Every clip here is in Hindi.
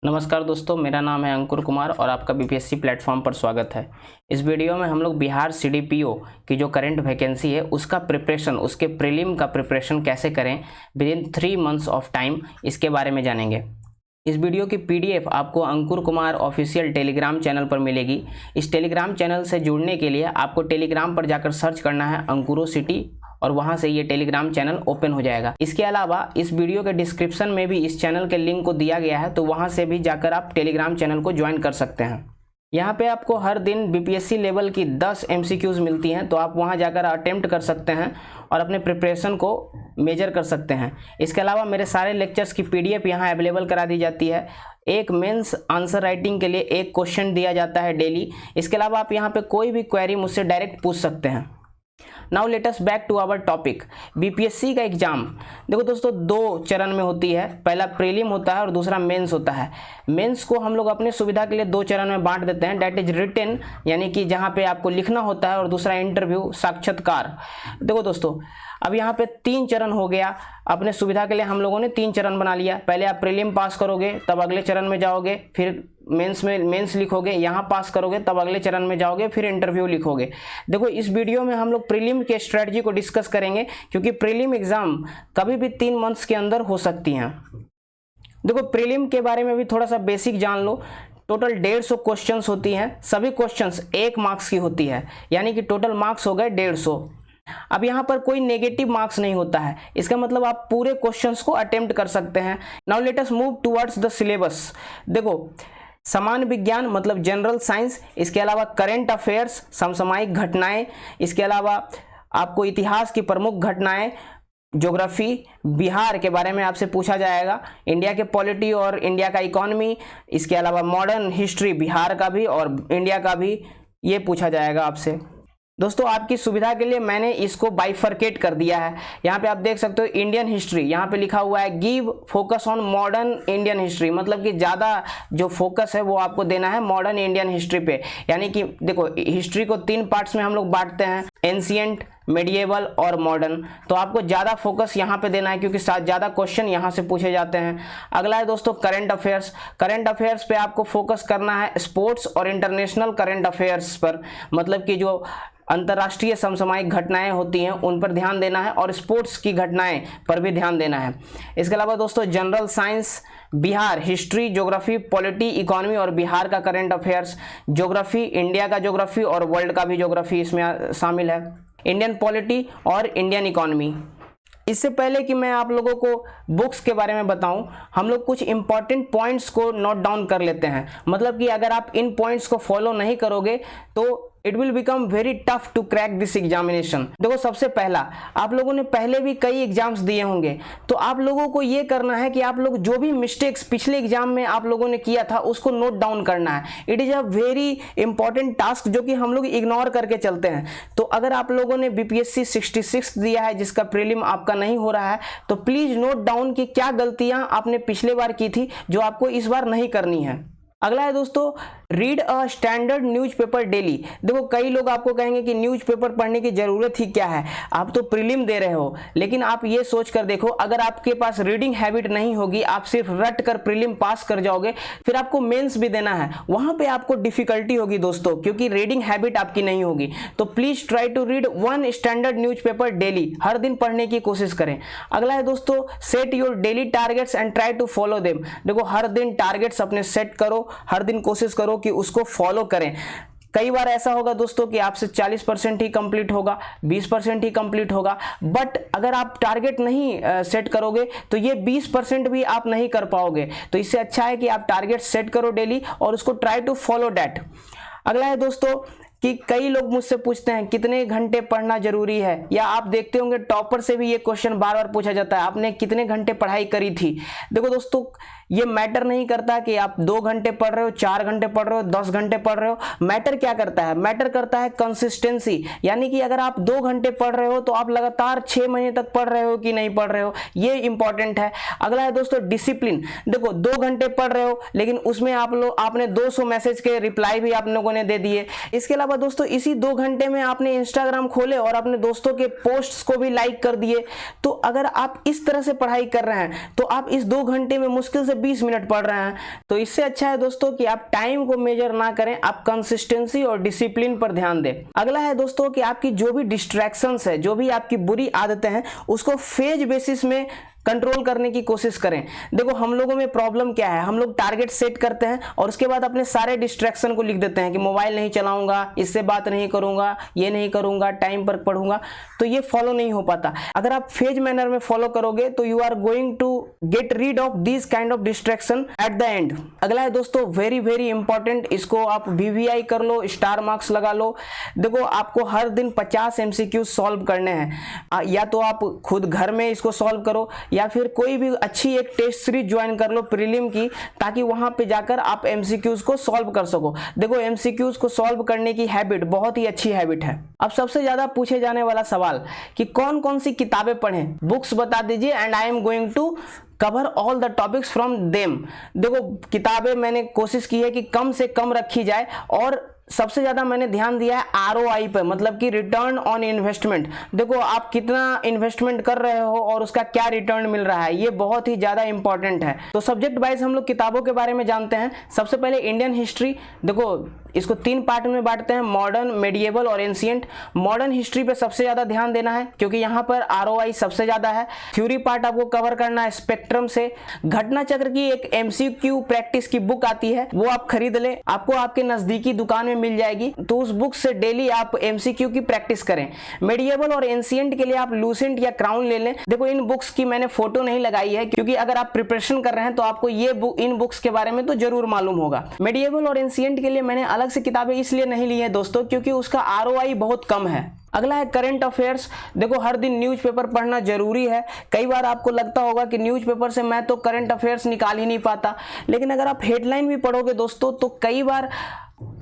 नमस्कार दोस्तों, मेरा नाम है अंकुर कुमार और आपका बीपीएससी प्लेटफॉर्म पर स्वागत है। इस वीडियो में हम लोग बिहार सीडीपीओ की जो करंट वैकेंसी है उसका प्रिपरेशन, उसके प्रीलिम का प्रिपरेशन कैसे करें with in 3 months of time, इसके बारे में जानेंगे। इस वीडियो की पीडीएफ आपको अंकुर कुमार ऑफिशियल टेलीग्राम चैनल पर मिलेगी। इस टेलीग्राम चैनल से जुड़ने के लिए आपको टेलीग्राम पर जाकर सर्च करना है अंकुरो सिटी और वहां से ये टेलीग्राम चैनल ओपन हो जाएगा। इसके अलावा इस वीडियो के डिस्क्रिप्शन में भी इस चैनल के लिंक को दिया गया है, तो वहां से भी जाकर आप टेलीग्राम चैनल को ज्वाइन कर सकते हैं। यहाँ पे आपको हर दिन बीपीएससी लेवल की 10 एमसीक्यूज मिलती हैं, तो आप वहाँ जाकर अटेम्प्ट कर सकते हैं और अपने प्रिपरेशन को मेजर कर सकते हैं। इसके अलावा मेरे सारे लेक्चर्स की पीडीएफ यहाँ अवेलेबल करा दी जाती है। एक मेंस आंसर राइटिंग के लिए एक क्वेश्चन दिया जाता है डेली। इसके अलावा आप यहाँ पे कोई भी क्वेरी मुझसे डायरेक्ट पूछ सकते हैं। Now let us back to our topic. BPSC का एग्जाम देखो दोस्तों, 2 चरण में होती है। पहला प्रीलिम होता है और दूसरा मेंस होता है। मेंस को हम लोग अपने सुविधा के लिए 2 चरण में बांट देते हैं, दैट इज रिटन, यानी कि जहां पे आपको लिखना होता है, और दूसरा इंटरव्यू, साक्षात्कार। देखो दोस्तों, अब यहाँ पे 3 चरण हो गया। अपने सुविधा के लिए हम लोगों ने 3 चरण बना लिया। पहले आप प्रीलिम पास करोगे तब अगले चरण में जाओगे, फिर मेंस लिखोगे, यहाँ पास करोगे तब अगले चरण में जाओगे, फिर इंटरव्यू लिखोगे। देखो, इस वीडियो में हम लोग प्रीलिम के स्ट्रेटजी को डिस्कस करेंगे, क्योंकि प्रीलिम एग्जाम कभी भी 3 मंथ्स के अंदर हो सकती हैं। देखो, प्रीलिम के बारे में भी थोड़ा सा बेसिक जान लो। टोटल 150 क्वेश्चंस होती हैं। सभी क्वेश्चंस 1 मार्क्स की होती है, यानी कि टोटल मार्क्स हो गए 150। अब यहाँ पर कोई नेगेटिव मार्क्स नहीं होता है, इसका मतलब आप पूरे क्वेश्चंस को अटेम्प्ट कर सकते हैं। Now let us move towards the syllabus. देखो, सामान्य विज्ञान मतलब जनरल साइंस, इसके अलावा करंट अफेयर्स, समसामयिक घटनाएं, इसके अलावा आपको इतिहास की प्रमुख घटनाएं, ज्योग्राफी, बिहार के बारे में आपसे पूछा जाएगा, इंडिया के पॉलिटी और इंडिया का इकोनॉमी, इसके अलावा मॉडर्न हिस्ट्री बिहार का भी और इंडिया का भी, ये पूछा जाएगा आपसे। दोस्तों, आपकी सुविधा के लिए मैंने इसको बाइफरकेट कर दिया है। यहाँ पे आप देख सकते हो इंडियन हिस्ट्री, यहाँ पे लिखा हुआ है give focus on modern Indian history, मतलब कि ज़्यादा जो फोकस है वो आपको देना है मॉडर्न इंडियन हिस्ट्री पे। यानी कि देखो, हिस्ट्री को 3 पार्ट्स में हम लोग बांटते हैं, एंशिएंट, मेडिएवल और मॉडर्न। तो आपको ज़्यादा फोकस यहाँ पे देना है, क्योंकि ज़्यादा क्वेश्चन यहाँ से पूछे जाते हैं। अगला है दोस्तों करंट अफेयर्स। करंट अफेयर्स पे आपको फोकस करना है स्पोर्ट्स और इंटरनेशनल करंट अफेयर्स पर, मतलब कि जो अंतर्राष्ट्रीय समसामयिक घटनाएं होती हैं उन पर ध्यान देना है, और स्पोर्ट्स की घटनाएं पर भी ध्यान देना है। इसके अलावा दोस्तों general science, Bihar, history, geography, polity, economy और बिहार का करंट अफेयर्स, ज्योग्राफी, इंडिया का ज्योग्राफी और वर्ल्ड का भी ज्योग्राफी इसमें शामिल है, इंडियन पॉलिटी और इंडियन इकोनॉमी। इससे पहले कि मैं आप लोगों को बुक्स के बारे में बताऊं, हम लोग कुछ इंपॉर्टेंट पॉइंट्स को नोट डाउन कर लेते हैं। मतलब कि अगर आप इन पॉइंट्स को फॉलो नहीं करोगे तो it will become very tough to crack this examination. देखो, सबसे पहला, आप लोगों ने पहले भी कई एग्जाम्स दिए होंगे, तो आप लोगों को ये करना है कि आप लोग जो भी मिस्टेक्स पिछले एग्जाम में आप लोगों ने किया था उसको नोट डाउन करना है। It is a very important task जो कि हम लोग इग्नोर करके चलते हैं। तो अगर आप लोगों ने बीपीएससी 66 दिया है जिसका प्रीलिम आपका नहीं हो रहा है, तो प्लीज नोट डाउन कि क्या गलतियां आपने पिछले बार की थी जो आपको इस बार नहीं करनी है। अगला है दोस्तों, read a standard newspaper daily. देखो, कई लोग आपको कहेंगे कि न्यूज़पेपर पढ़ने की जरूरत ही क्या है, आप तो प्रीलिम दे रहे हो। लेकिन आप ये सोच कर देखो, अगर आपके पास रीडिंग हैबिट नहीं होगी, आप सिर्फ रट कर प्रीलिम पास कर जाओगे, फिर आपको मेंस भी देना है, वहां पे आपको डिफिकल्टी होगी दोस्तों, क्योंकि रीडिंग हैबिट आपकी नहीं होगी। तो please try to read 1 standard newspaper daily, हर दिन पढ़ने की कोशिश करें। अगला है दोस्तों, set your daily targets and try to follow them. देखो, हर दिन टारगेट्स अपने सेट करो, हर दिन कोशिश करो कि उसको फॉलो करें। कई बार ऐसा होगा दोस्तों कि आपसे 40% ही कंप्लीट होगा, 20% ही कंप्लीट होगा, बट अगर आप टारगेट नहीं सेट करोगे तो ये 20% भी आप नहीं कर पाओगे। तो इससे अच्छा है कि आप टारगेट सेट करो डेली और उसको ट्राई टू फॉलो दैट। अगला है दोस्तों कि कई लोग मुझसे पूछते हैं कितने घंटे पढ़ना जरूरी है, या आप देखते होंगे टॉपर से भी ये क्वेश्चन बार बार पूछा जाता है, आपने कितने घंटे पढ़ाई करी थी। देखो दोस्तों, ये मैटर नहीं करता कि आप 2 घंटे पढ़ रहे हो, 4 घंटे पढ़ रहे हो, 10 घंटे पढ़ रहे हो। मैटर क्या करता है? मैटर करता है कंसिस्टेंसी, यानी कि अगर आप 2 घंटे पढ़ रहे हो तो आप लगातार 6 महीने तक पढ़ रहे हो कि नहीं पढ़ रहे हो, ये इंपॉर्टेंट है। अगला है दोस्तों डिसिप्लिन। देखो, 2 घंटे पढ़ रहे हो लेकिन उसमें आपने 200 मैसेज के रिप्लाई भी आप लोगों ने दे दिए। इसके अलावा दोस्तों इसी 2 घंटे में आपने इंस्टाग्राम खोले और अपने दोस्तों के पोस्ट्स को भी लाइक कर दिए। तो अगर आप इस तरह से पढ़ाई कर रहे हैं तो आप इस 2 घंटे में मुश्किल से 20 मिनट पढ़ रहे हैं। तो इससे अच्छा है दोस्तों कि आप टाइम को मेजर ना करें, आप कंसिस्टेंसी और डिसिप्लिन पर ध्यान दें। अगला है दोस्तों कि आपकी जो भी डिस्ट्रैक्शंस है, जो भी आपकी बुरी आदतें हैं, उसको फेज बेसिस में कंट्रोल करने की कोशिश करें। देखो हम लोगों में प्रॉब्लम क्या है, हम लोग टारगेट सेट करते हैं और उसके बाद अपने सारे डिस्ट्रैक्शन को लिख देते हैं कि मोबाइल नहीं चलाऊंगा, इससे बात नहीं करूंगा, ये नहीं करूंगा, टाइम पर पढ़ूंगा, तो ये फॉलो नहीं हो पाता। अगर आप फेज मैनर में फॉलो करोगे तो you are going to get rid of this kind of distraction at the end. अगला है दोस्तों वेरी वेरी इंपॉर्टेंट, इसको आप VVI कर लो, स्टार मार्क्स लगा लो। देखो आपको हर दिन 50 MCQ सॉल्व करने हैं, या तो आप खुद घर में इसको सॉल्व करो या फिर कोई भी अच्छी एक टेस्ट सीरीज ज्वाइन कर लो प्रीलिम की, ताकि वहां पे जाकर आप MCQs को सॉल्व कर सको। देखो MCQs को सॉल्व करने की हैबिट बहुत ही अच्छी हैबिट है। अब सबसे ज्यादा पूछे जाने वाला सवाल कि कौन कौन सी किताबें पढ़ें, बुक्स बता दीजिए and I am going to cover all the topics from them. देखो किताबें मैंने कोशिश की है कि कम से कम रखी जाए और सबसे ज्यादा मैंने ध्यान दिया है ROI पे, मतलब कि रिटर्न ऑन इन्वेस्टमेंट। देखो आप कितना इन्वेस्टमेंट कर रहे हो और उसका क्या रिटर्न मिल रहा है, ये बहुत ही ज्यादा इंपॉर्टेंट है। तो सब्जेक्ट वाइज हम लोग किताबों के बारे में जानते हैं। सबसे पहले इंडियन हिस्ट्री, देखो इसको 3 पार्ट में बांटते हैं, मॉडर्न, मेडिएवल और एंशिएंट। मॉडर्न हिस्ट्री पे सबसे ज्यादा ध्यान देना है क्योंकि यहाँ पर ROI सबसे ज्यादा है। थ्योरी पार्ट आपको कवर करना है स्पेक्ट्रम से। घटना चक्र की एक MCQ प्रैक्टिस की बुक आती है, वो आप खरीद ले, आपको आपके नजदीकी दुकान में मिल जाएगी, तो उस बुक से डेली आप MCQ की प्रैक्टिस करें। मेडिएवल और एंशिएंट के लिए आप लूसेंट या क्राउन ले लें। देखो इन बुक्स की मैंने फोटो नहीं लगाई है क्योंकि अगर आप प्रिपरेशन कर रहे हैं तो आपको ये इन बुक्स के बारे में तो जरूर मालूम होगा। मेडिएवल और एंशिएंट के लिए मैंने अलग से किताबें इसलिए नहीं ली है दोस्तों क्योंकि उसका ROI बहुत कम है। अगला है करंट अफेयर्स। देखो हर दिन न्यूज़पेपर पढ़ना जरूरी है। कई बार आपको लगता होगा कि न्यूज़पेपर से मैं तो करंट अफेयर्स निकाल ही नहीं पाता, लेकिन अगर आप हेडलाइन भी पढ़ोगे दोस्तों तो कई बार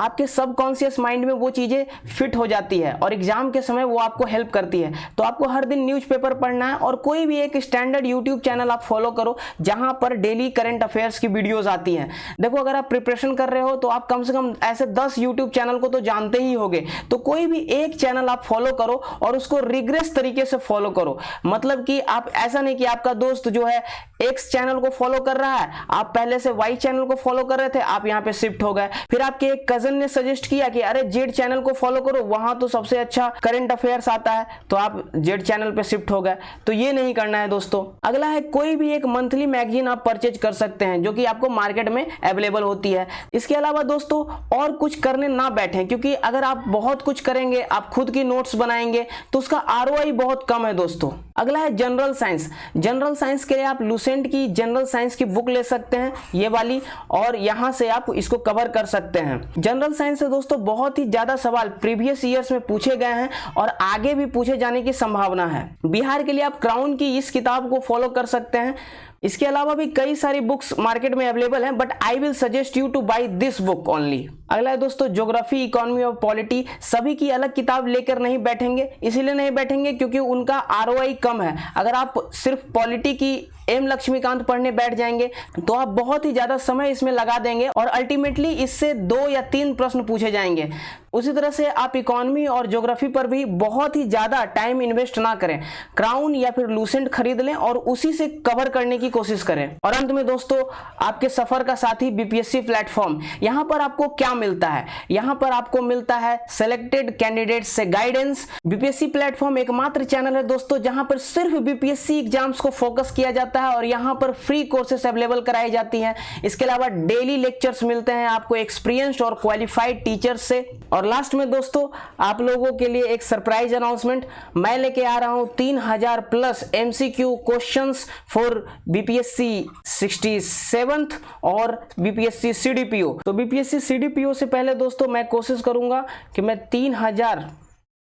आपके सबकॉन्शियस माइंड में वो चीजें फिट हो जाती है और एग्जाम के समय वो आपको हेल्प करती है। तो आपको हर दिन न्यूज़पेपर पढ़ना है और कोई भी एक स्टैंडर्ड यूट्यूब चैनल आप फॉलो करो जहां पर डेली करंट अफेयर्स की वीडियोस आती हैं। देखो अगर आप प्रिपरेशन कर रहे हो तो आप कम से कम ऐसे 10 यूट्यूब चैनल को तो जानते ही होगे, तो कोई भी एक चैनल आप फॉलो करो और उसको रिग्रेस तरीके से फॉलो करो। मतलब कि आप ऐसा नहीं कि आपका दोस्त जो है X चैनल को फॉलो कर रहा है, आप पहले से Y चैनल को फॉलो कर रहे थे, आप यहाँ पे शिफ्ट हो गए, फिर आपके एक कजन ने सजेस्ट किया कि अरे Z चैनल को फॉलो करो, वहां तो सबसे अच्छा करंट अफेयर्स आता है, तो आप Z चैनल पे शिफ्ट हो गए। तो ये नहीं करना है दोस्तों। अगला है कोई भी एक मंथली मैगजीन आप परचेज कर सकते हैं जो कि आपको मार्केट में अवेलेबल होती है। इसके अलावा दोस्तों और कुछ करने ना बैठें, क्योंकि अगर आप बहुत कुछ करेंगे, आप खुद की नोट्स बनाएंगे तो उसका ROI बहुत कम है दोस्तों। अगला है जनरल साइंस। जनरल साइंस के लिए आप लूसेंट की जनरल साइंस की बुक ले सकते हैं, ये वाली, और यहां से आप इसको कवर कर सकते हैं। जनरल साइंस से दोस्तों बहुत ही ज्यादा सवाल प्रीवियस ईयर्स में पूछे गए हैं और आगे भी पूछे जाने की संभावना है। बिहार के लिए आप क्राउन की इस किताब को फॉलो कर सकते हैं। इसके अलावा भी कई सारी बुक्स मार्केट में अवेलेबल हैं, but I will suggest you to buy this book only. अगला है दोस्तों ज्योग्राफी, इकोनॉमी और पॉलिटी। सभी की अलग किताब लेकर नहीं बैठेंगे, इसीलिए नहीं बैठेंगे क्योंकि उनका ROI कम है। अगर आप सिर्फ पॉलिटी की M लक्ष्मीकांत पढ़ने बैठ जाएंगे तो आप बहुत ही ज्यादा समय इसमें लगा देंगे और अल्टीमेटली इससे 2 या 3 प्रश्न पूछे जाएंगे। उसी तरह से आप इकोनॉमी और ज्योग्राफी पर भी बहुत ही ज्यादा टाइम इन्वेस्ट ना करें, क्राउन या फिर लूसेंट खरीद लें और उसी से कवर करने की कोशिश करें। और अंत में दोस्तों आपके सफर का साथी BPSC प्लेटफॉर्म। यहाँ पर आपको क्या मिलता है? यहाँ पर आपको मिलता है सिलेक्टेड कैंडिडेट्स से गाइडेंस। BPSC प्लेटफॉर्म एकमात्र चैनल है दोस्तों जहां पर सिर्फ BPSC एग्जाम्स को फोकस किया जाता है और यहाँ पर फ्री कोर्सेस अवेलेबल कराई जाती हैं। इसके अलावा डेली लेक्चर्स मिलते हैं आपको एक्सपीरियंस्ड और क्वालिफाइड टीचर्स से। और लास्ट में दोस्तों आप लोगों के लिए एक सरप्राइज अनाउंसमेंट, मैं लेके आ रहा हूं 3000 plus MCQ questions for BPSC 67th और BPSC CDPO। तो BPSC CDPO से पहले दोस्तों मैं कोशिश करूंगा कि मैं 3000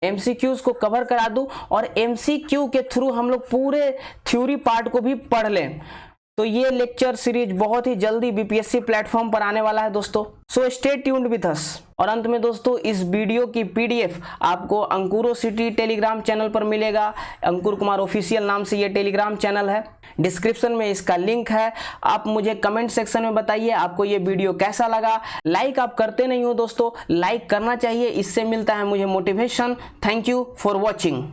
MCQs को कवर करा दूं और MCQ के थ्रू हम लोग पूरे थ्योरी पार्ट को भी पढ़ लें। तो ये लेक्चर सीरीज बहुत ही जल्दी BPSC प्लेटफॉर्म पर आने वाला है दोस्तों, so stay tuned with us. और अंत में दोस्तों इस वीडियो की PDF आपको अंकुरो सिटी टेलीग्राम चैनल पर मिलेगा। अंकुर कुमार ऑफिशियल नाम से ये टेलीग्राम चैनल है, डिस्क्रिप्शन में इसका लिंक है। आप मुझे कमेंट सेक्शन में बताइए आपको ये वीडियो कैसा लगा। लाइक आप करते नहीं हो दोस्तों, लाइक करना चाहिए, इससे मिलता है मुझे motivation. Thank you for watching.